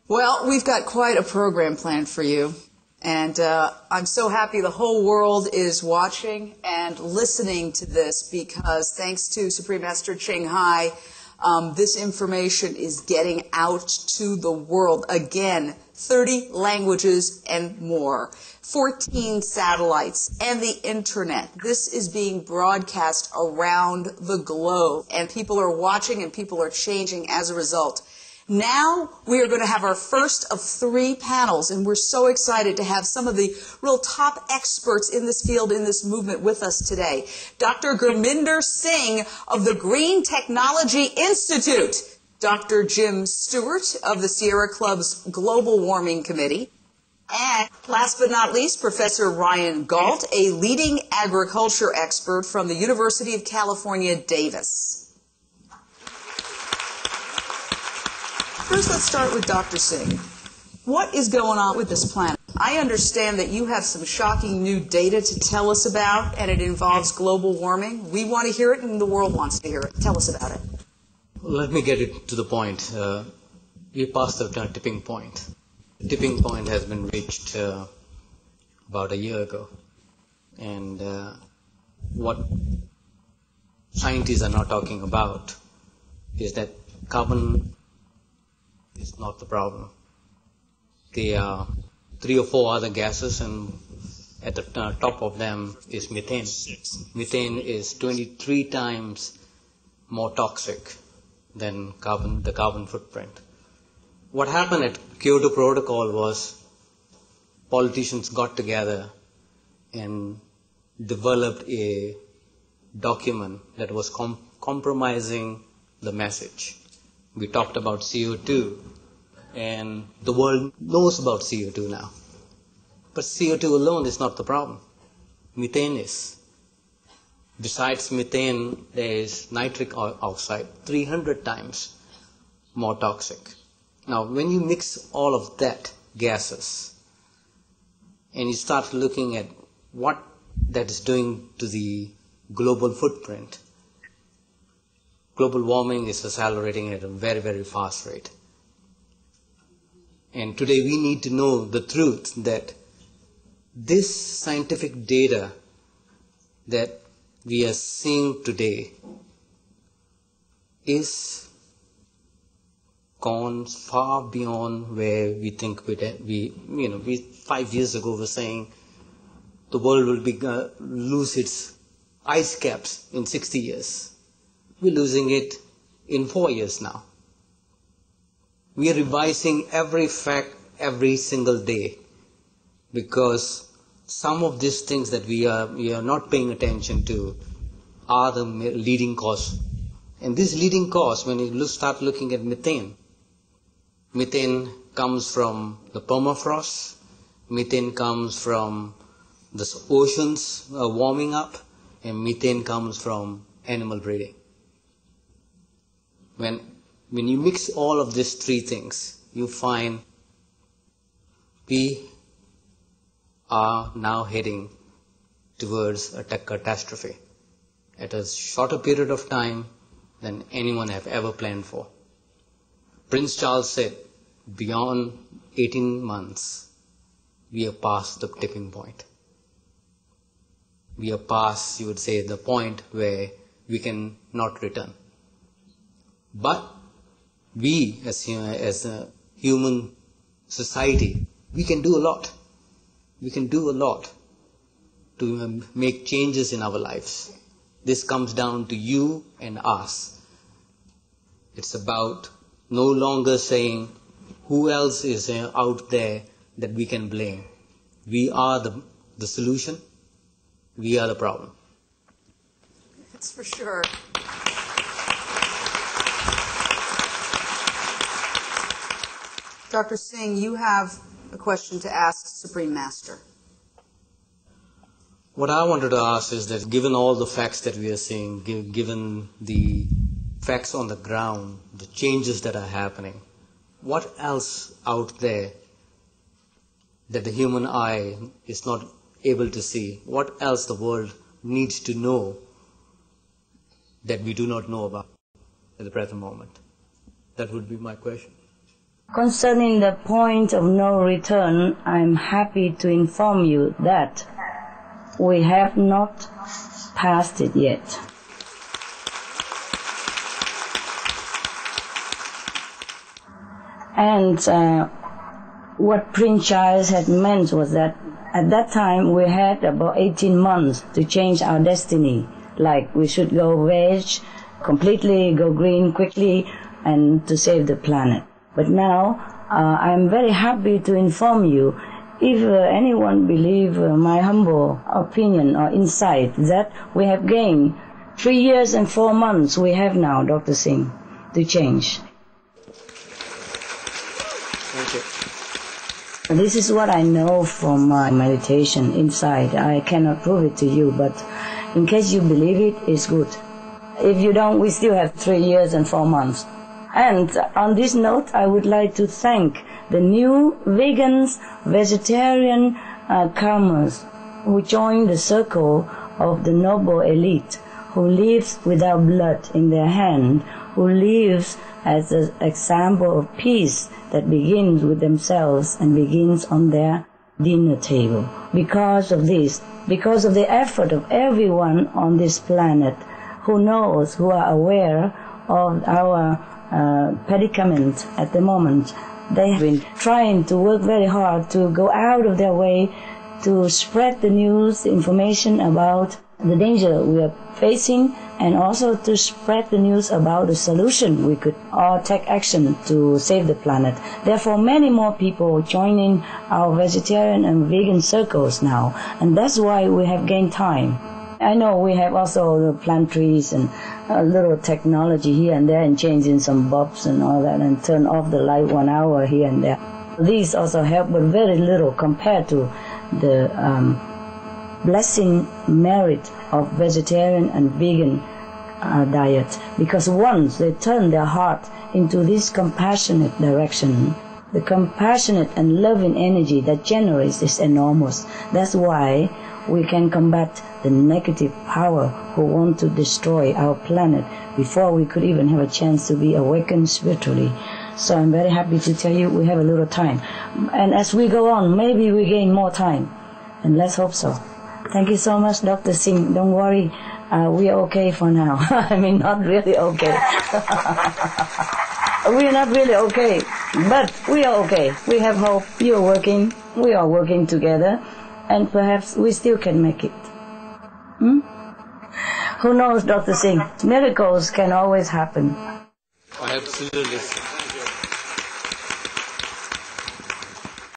Well, we've got quite a program planned for you, and I'm so happy the whole world is watching and listening to this because thanks to Supreme Master Ching Hai, this information is getting out to the world. Again, 30 languages and more, 14 satellites, and the internet. This is being broadcast around the globe, and people are watching and people are changing as a result. Now we are going to have our first of 3 panels, and we're so excited to have some of the real top experts in this field, in this movement with us today. Dr. Gurminder Singh of the Green Technology Institute, Dr. Jim Stewart of the Sierra Club's Global Warming Committee, and last but not least, Professor Ryan Gault, a leading agriculture expert from the University of California, Davis. First, let's start with Dr. Singh. What is going on with this planet? I understand that you have some shocking new data to tell us about, and it involves global warming. We want to hear it, and the world wants to hear it. Tell us about it. Let me get it to the point. We passed the tipping point. The tipping point has been reached about a year ago. And what scientists are not talking about is that carbon is not the problem. There are 3 or 4 other gases, and at the top of them is methane. Methane is 23 times more toxic than the carbon footprint. What happened at Kyoto Protocol was politicians got together and developed a document that was compromising the message. We talked about CO2, and the world knows about CO2 now. But CO2 alone is not the problem. Methane is. Besides methane, there is nitric oxide, 300 times more toxic. Now, when you mix all of that gases, and you start looking at what that is doing to the global footprint, global warming is accelerating at a very, very fast rate. And today we need to know the truth that this scientific data that we are seeing today is gone far beyond where we think we 5 years ago were saying the world will lose its ice caps in 60 years. We're losing it in 4 years now. We are revising every fact every single day because some of these things that we are not paying attention to are the leading cause. And this leading cause, when you start looking at methane comes from the permafrost, methane comes from the oceans warming up, and methane comes from animal breeding. When you mix all of these 3 things, you find we are now heading towards a catastrophe at a shorter period of time than anyone have ever planned for. Prince Charles said, beyond 18 months, we are past the tipping point. We are past, you would say, the point where we can not return. But we, as a human society, we can do a lot. We can do a lot to make changes in our lives. This comes down to you and us. It's about no longer saying who else is out there that we can blame. We are the solution. We are the problem. That's for sure. Dr. Singh, you have a question to ask Supreme Master. What I wanted to ask is that given all the facts that we are seeing, given the facts on the ground, the changes that are happening, what else out there that the human eye is not able to see? What else the world needs to know that we do not know about? at the present moment? That would be my question. Concerning the point of no return, I'm happy to inform you that we have not passed it yet. And what Prince Charles had meant was that at that time we had about 18 months to change our destiny. Like we should go veg, completely go green quickly, and to save the planet. But now I'm very happy to inform you, if anyone believe my humble opinion or insight, that we have gained 3 years and 4 months we have now, Dr. Singh, to change. Thank you. This is what I know from my meditation inside. I cannot prove it to you, but in case you believe it, it's good. If you don't, we still have 3 years and 4 months. And on this note, I would like to thank the new vegans, vegetarian karmas who joined the circle of the noble elite, who lives without blood in their hand, who lives as an example of peace that begins with themselves and begins on their dinner table. Because of this, because of the effort of everyone on this planet who knows, who are aware of our predicament at the moment, they have been trying to work very hard to go out of their way to spread the news, the information about the danger we are facing, and also to spread the news about the solution we could all take action to save the planet. Therefore, many more people joining our vegetarian and vegan circles now, and that's why we have gained time. I know we have also the plant trees and a little technology here and there, and changing some bulbs and all that, and turn off the light 1 hour here and there. These also help, but very little compared to the blessing merit of vegetarian and vegan diet. Because once they turn their heart into this compassionate direction, the compassionate and loving energy that generates is enormous. That's why we can combat the negative power who want to destroy our planet before we could even have a chance to be awakened spiritually. So I'm very happy to tell you we have a little time. And as we go on, maybe we gain more time. And let's hope so. Thank you so much, Dr. Singh. Don't worry, we are okay for now. I mean, not really okay. We are not really okay, but we are okay. We have hope. You are working. We are working together. And perhaps we still can make it. Who knows, Dr. Singh? Miracles can always happen. Absolutely.